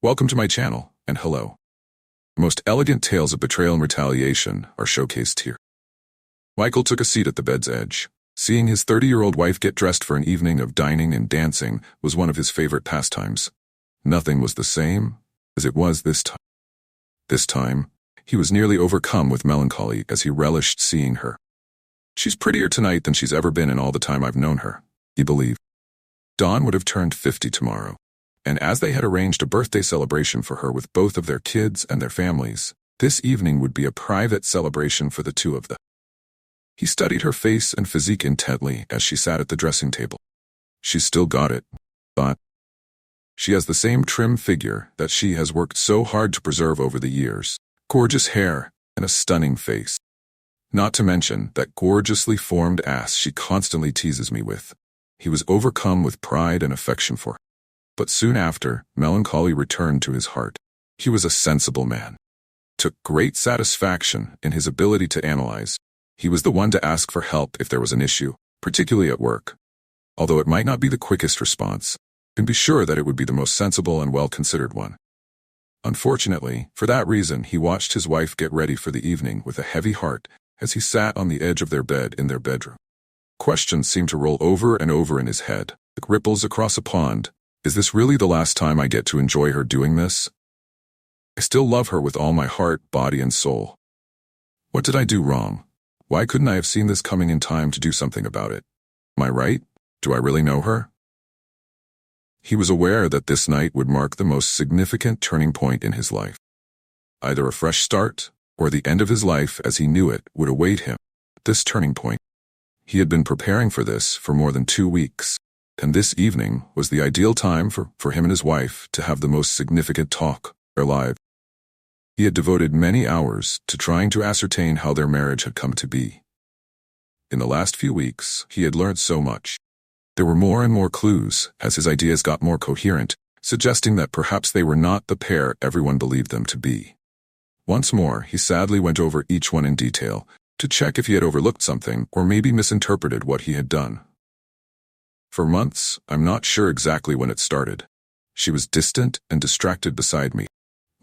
Welcome to my channel, and hello. The most elegant tales of betrayal and retaliation are showcased here. Michael took a seat at the bed's edge. Seeing his 30-year-old wife get dressed for an evening of dining and dancing was one of his favorite pastimes. Nothing was the same as it was this time. This time, he was nearly overcome with melancholy as he relished seeing her. She's prettier tonight than she's ever been in all the time I've known her, he believed. Dawn would have turned 50 tomorrow, and as they had arranged a birthday celebration for her with both of their kids and their families, this evening would be a private celebration for the two of them. He studied her face and physique intently as she sat at the dressing table. She's still got it, thought. She has the same trim figure that she has worked so hard to preserve over the years, gorgeous hair and a stunning face. Not to mention that gorgeously formed ass she constantly teases me with. He was overcome with pride and affection for her. But soon after, melancholy returned to his heart. He was a sensible man. Took great satisfaction in his ability to analyze. He was the one to ask for help if there was an issue, particularly at work. Although it might not be the quickest response, and be sure that it would be the most sensible and well-considered one. Unfortunately, for that reason, he watched his wife get ready for the evening with a heavy heart as he sat on the edge of their bed in their bedroom. Questions seemed to roll over and over in his head, like ripples across a pond. Is this really the last time I get to enjoy her doing this? I still love her with all my heart, body, and soul. What did I do wrong? Why couldn't I have seen this coming in time to do something about it? Am I right? Do I really know her? He was aware that this night would mark the most significant turning point in his life. Either a fresh start, or the end of his life as he knew it would await him. This turning point. He had been preparing for this for more than 2 weeks. And this evening was the ideal time for him and his wife to have the most significant talk of their lives. He had devoted many hours to trying to ascertain how their marriage had come to be. In the last few weeks, he had learned so much. There were more and more clues as his ideas got more coherent, suggesting that perhaps they were not the pair everyone believed them to be. Once more, he sadly went over each one in detail to check if he had overlooked something or maybe misinterpreted what he had done. For months, I'm not sure exactly when it started. She was distant and distracted beside me.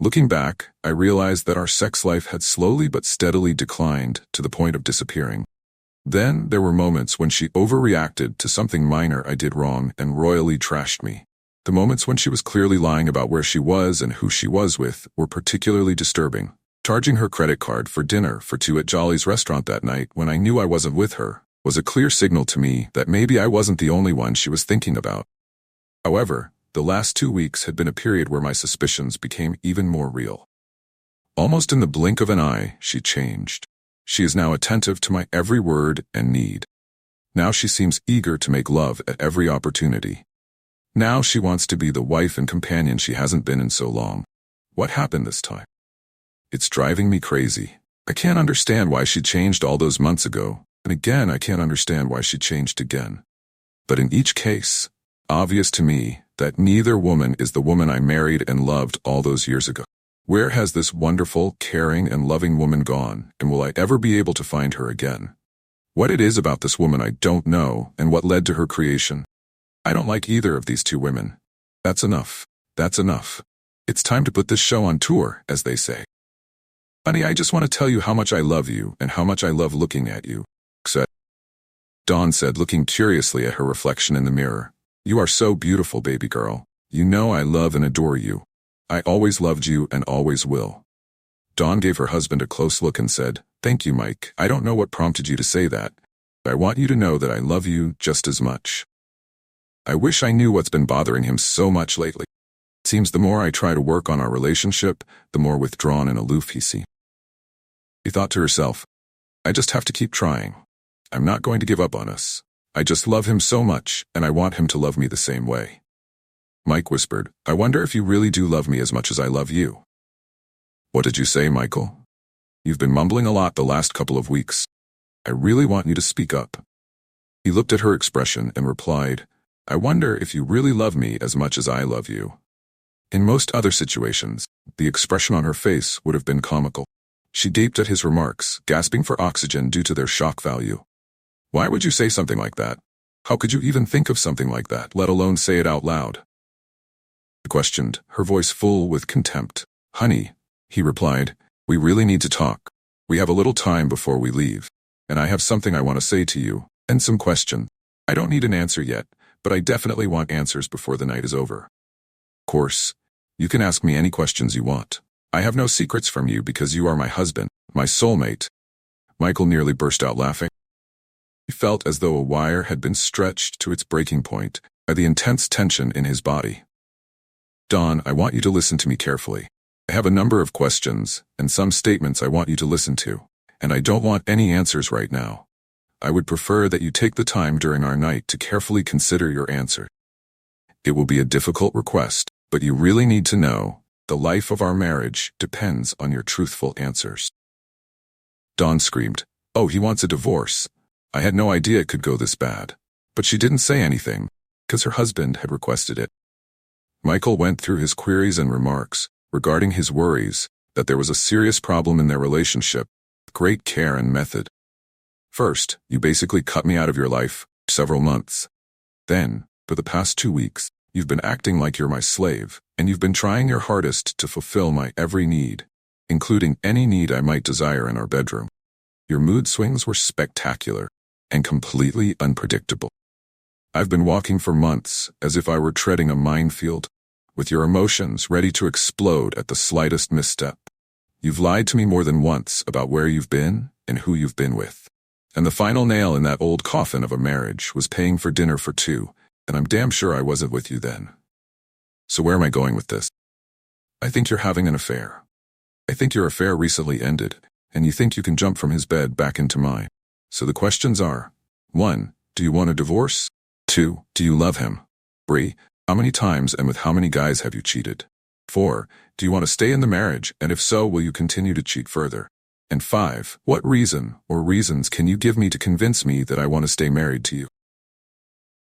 Looking back, I realized that our sex life had slowly but steadily declined to the point of disappearing. Then there were moments when she overreacted to something minor I did wrong and royally trashed me. The moments when she was clearly lying about where she was and who she was with were particularly disturbing. Charging her credit card for dinner for two at Jolly's restaurant that night when I knew I wasn't with her was a clear signal to me that maybe I wasn't the only one she was thinking about. However, the last 2 weeks had been a period where my suspicions became even more real. Almost in the blink of an eye, she changed. She is now attentive to my every word and need. Now she seems eager to make love at every opportunity. Now she wants to be the wife and companion she hasn't been in so long. What happened this time? It's driving me crazy. I can't understand why she changed all those months ago. And again, I can't understand why she changed again. But in each case, obvious to me that neither woman is the woman I married and loved all those years ago. Where has this wonderful, caring, and loving woman gone, and will I ever be able to find her again? What it is about this woman I don't know, and what led to her creation. I don't like either of these two women. That's enough. That's enough. It's time to put this show on tour, as they say. Honey, I just want to tell you how much I love you and how much I love looking at you. Dawn said, looking curiously at her reflection in the mirror. You are so beautiful, baby girl. You know I love and adore you. I always loved you and always will. Dawn gave her husband a close look and said, Thank you, Mike. I don't know what prompted you to say that. I want you to know that I love you just as much. I wish I knew what's been bothering him so much lately. It seems the more I try to work on our relationship, the more withdrawn and aloof he seems. She thought to herself, I just have to keep trying. I'm not going to give up on us. I just love him so much, and I want him to love me the same way. Mike whispered, I wonder if you really do love me as much as I love you. What did you say, Michael? You've been mumbling a lot the last couple of weeks. I really want you to speak up. He looked at her expression and replied, I wonder if you really love me as much as I love you. In most other situations, the expression on her face would have been comical. She gaped at his remarks, gasping for oxygen due to their shock value. Why would you say something like that? How could you even think of something like that, let alone say it out loud? questioned, her voice full with contempt. Honey, he replied, we really need to talk. We have a little time before we leave, and I have something I want to say to you, and some questions. I don't need an answer yet, but I definitely want answers before the night is over. Of course, you can ask me any questions you want. I have no secrets from you because you are my husband, my soulmate. Michael nearly burst out laughing. He felt as though a wire had been stretched to its breaking point by the intense tension in his body. Dawn, I want you to listen to me carefully. I have a number of questions and some statements I want you to listen to, and I don't want any answers right now. I would prefer that you take the time during our night to carefully consider your answer. It will be a difficult request, but you really need to know the life of our marriage depends on your truthful answers. Dawn screamed, Oh, he wants a divorce. I had no idea it could go this bad. But she didn't say anything, because her husband had requested it. Michael went through his queries and remarks regarding his worries that there was a serious problem in their relationship, with great care and method. First, you basically cut me out of your life for several months. Then, for the past 2 weeks, you've been acting like you're my slave, and you've been trying your hardest to fulfill my every need, including any need I might desire in our bedroom. Your mood swings were spectacular and completely unpredictable. I've been walking for months as if I were treading a minefield, with your emotions ready to explode at the slightest misstep. You've lied to me more than once about where you've been and who you've been with. And the final nail in that old coffin of a marriage was paying for dinner for 2, and I'm damn sure I wasn't with you then. So where am I going with this? I think you're having an affair. I think your affair recently ended, and you think you can jump from his bed back into mine. So the questions are, 1, do you want a divorce? 2, do you love him? 3, how many times and with how many guys have you cheated? 4, do you want to stay in the marriage, and if so, will you continue to cheat further? And 5, what reason or reasons can you give me to convince me that I want to stay married to you?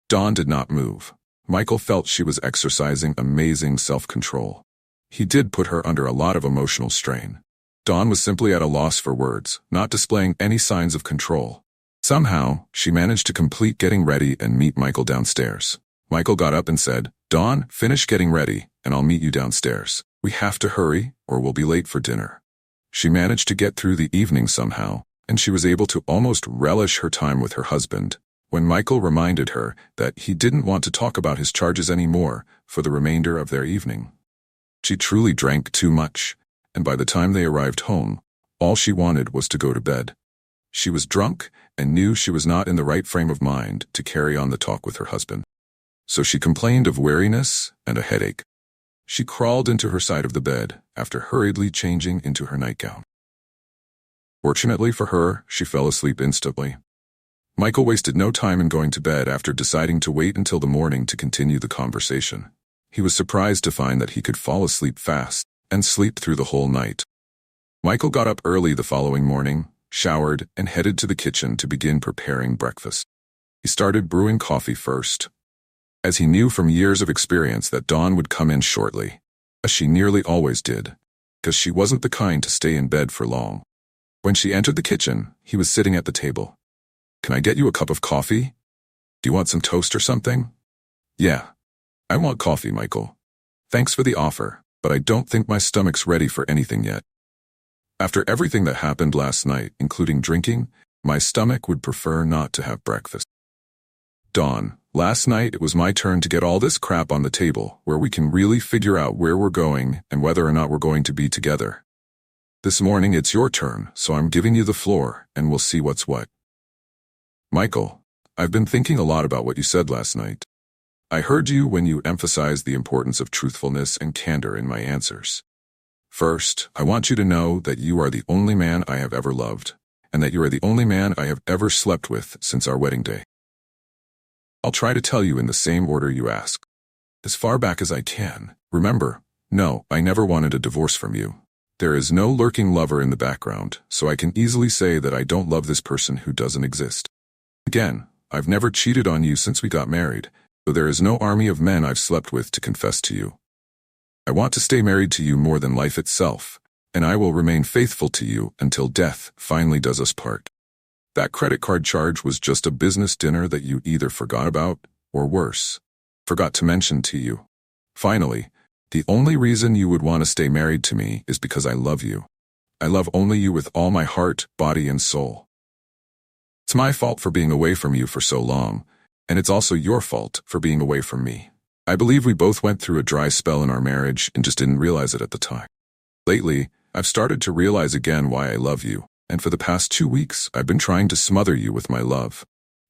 Dawn did not move. Michael felt she was exercising amazing self-control. He did put her under a lot of emotional strain. Dawn was simply at a loss for words, not displaying any signs of control. Somehow, she managed to complete getting ready and meet Michael downstairs. Michael got up and said, Dawn, finish getting ready, and I'll meet you downstairs. We have to hurry, or we'll be late for dinner. She managed to get through the evening somehow, and she was able to almost relish her time with her husband, when Michael reminded her that he didn't want to talk about his charges anymore for the remainder of their evening. She truly drank too much, and by the time they arrived home, all she wanted was to go to bed. She was drunk and knew she was not in the right frame of mind to carry on the talk with her husband. So she complained of weariness and a headache. She crawled into her side of the bed after hurriedly changing into her nightgown. Fortunately for her, she fell asleep instantly. Michael wasted no time in going to bed after deciding to wait until the morning to continue the conversation. He was surprised to find that he could fall asleep fast and sleep through the whole night. Michael got up early the following morning, showered, and headed to the kitchen to begin preparing breakfast. He started brewing coffee first, as he knew from years of experience that Dawn would come in shortly, as she nearly always did, because she wasn't the kind to stay in bed for long. When she entered the kitchen, he was sitting at the table. Can I get you a cup of coffee? Do you want some toast or something? Yeah, I want coffee, Michael. Thanks for the offer, but I don't think my stomach's ready for anything yet. After everything that happened last night, including drinking, my stomach would prefer not to have breakfast. Dawn, last night it was my turn to get all this crap on the table where we can really figure out where we're going and whether or not we're going to be together. This morning it's your turn, so I'm giving you the floor and we'll see what's what. Michael, I've been thinking a lot about what you said last night. I heard you when you emphasized the importance of truthfulness and candor in my answers. First, I want you to know that you are the only man I have ever loved, and that you are the only man I have ever slept with since our wedding day. I'll try to tell you in the same order you ask. As far back as I can, remember, no, I never wanted a divorce from you. There is no lurking lover in the background, so I can easily say that I don't love this person who doesn't exist. Again, I've never cheated on you since we got married, so there is no army of men I've slept with to confess to you. I want to stay married to you more than life itself, and I will remain faithful to you until death finally does us part. That credit card charge was just a business dinner that you either forgot about, or worse, forgot to mention to you. Finally, The only reason you would want to stay married to me is because I love you. I love only you with all my heart, body, and soul. It's my fault for being away from you for so long, and it's also your fault for being away from me. I believe we both went through a dry spell in our marriage and just didn't realize it at the time. Lately, I've started to realize again why I love you, and for the past 2 weeks, I've been trying to smother you with my love.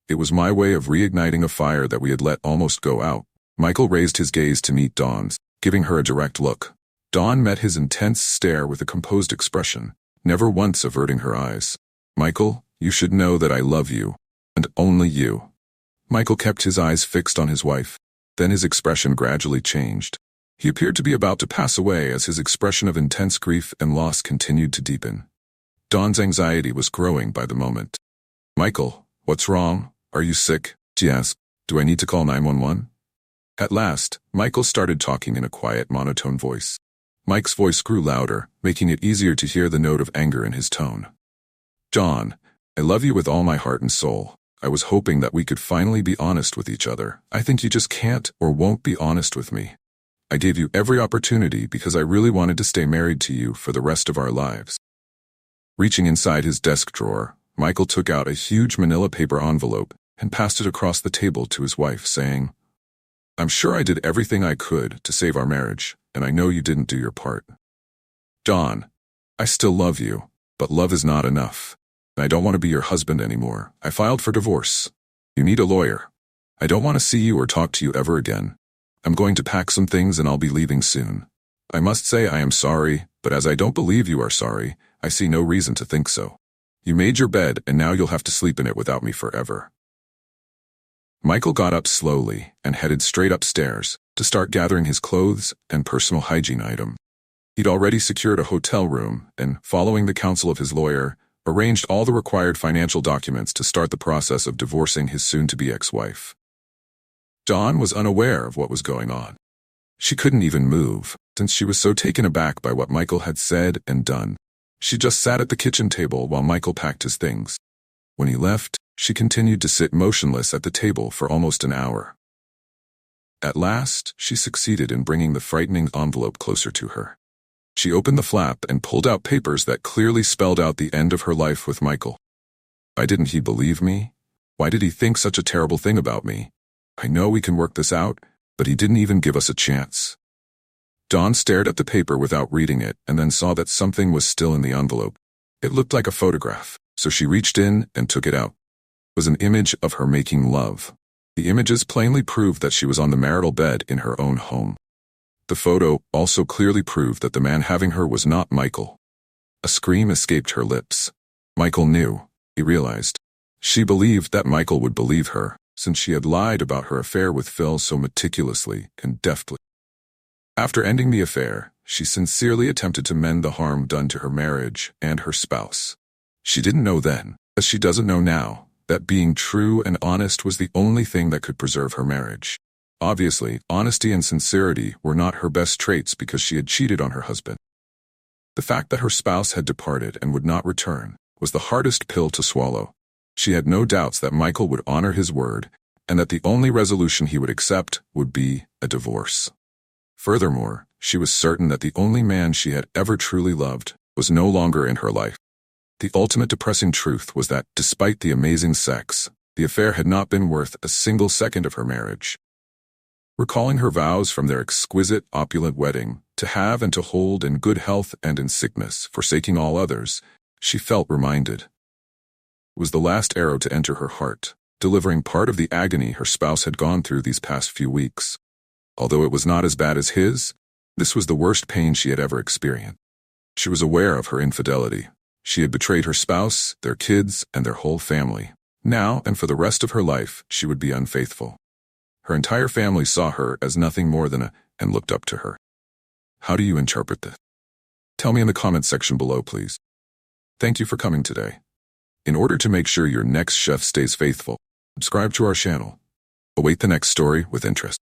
It was my way of reigniting a fire that we had let almost go out. Michael raised his gaze to meet Dawn's, giving her a direct look. Dawn met his intense stare with a composed expression, never once averting her eyes. Michael, you should know that I love you, and only you. Michael kept his eyes fixed on his wife. Then his expression gradually changed. He appeared to be about to pass away as his expression of intense grief and loss continued to deepen. Dawn's anxiety was growing by the moment. Michael, what's wrong? Are you sick? She asked. Do I need to call 911? At last, Michael started talking in a quiet, monotone voice. Mike's voice grew louder, making it easier to hear the note of anger in his tone. John, I love you with all my heart and soul. I was hoping that we could finally be honest with each other. I think you just can't or won't be honest with me. I gave you every opportunity because I really wanted to stay married to you for the rest of our lives. Reaching inside his desk drawer, Michael took out a huge manila paper envelope and passed it across the table to his wife, saying, I'm sure I did everything I could to save our marriage, and I know you didn't do your part. Dawn, I still love you, but love is not enough. I don't want to be your husband anymore. I filed for divorce. You need a lawyer. I don't want to see you or talk to you ever again. I'm going to pack some things and I'll be leaving soon. I must say I am sorry, but as I don't believe you are sorry, I see no reason to think so. You made your bed and now you'll have to sleep in it without me forever. Michael got up slowly and headed straight upstairs to start gathering his clothes and personal hygiene items. He'd already secured a hotel room and, following the counsel of his lawyer, arranged all the required financial documents to start the process of divorcing his soon-to-be ex-wife. Dawn was unaware of what was going on. She couldn't even move, since she was so taken aback by what Michael had said and done. She just sat at the kitchen table while Michael packed his things. When he left, she continued to sit motionless at the table for almost an hour. At last, she succeeded in bringing the frightening envelope closer to her. She opened the flap and pulled out papers that clearly spelled out the end of her life with Michael. Why didn't he believe me? Why did he think such a terrible thing about me? I know we can work this out, but he didn't even give us a chance. Dawn stared at the paper without reading it and then saw that something was still in the envelope. It looked like a photograph, so she reached in and took it out. It was an image of her making love. The images plainly proved that she was on the marital bed in her own home. The photo also clearly proved that the man having her was not Michael. A scream escaped her lips. Michael knew, he realized. She believed that Michael would believe her, since she had lied about her affair with Phil so meticulously and deftly. After ending the affair, she sincerely attempted to mend the harm done to her marriage and her spouse. She didn't know then, as she doesn't know now, that being true and honest was the only thing that could preserve her marriage. Obviously, honesty and sincerity were not her best traits because she had cheated on her husband. The fact that her spouse had departed and would not return was the hardest pill to swallow. She had no doubts that Michael would honor his word and that the only resolution he would accept would be a divorce. Furthermore, she was certain that the only man she had ever truly loved was no longer in her life. The ultimate depressing truth was that, despite the amazing sex, the affair had not been worth a single second of her marriage. Recalling her vows from their exquisite, opulent wedding, to have and to hold in good health and in sickness, forsaking all others, she felt reminded. It was the last arrow to enter her heart, delivering part of the agony her spouse had gone through these past few weeks. Although it was not as bad as his, this was the worst pain she had ever experienced. She was aware of her infidelity. She had betrayed her spouse, their kids, and their whole family. Now, and for the rest of her life, she would be unfaithful. Her entire family saw her as nothing more than and looked up to her. How do you interpret this? Tell me in the comments section below, please. Thank you for coming today. In order to make sure your next chef stays faithful, subscribe to our channel. Await the next story with interest.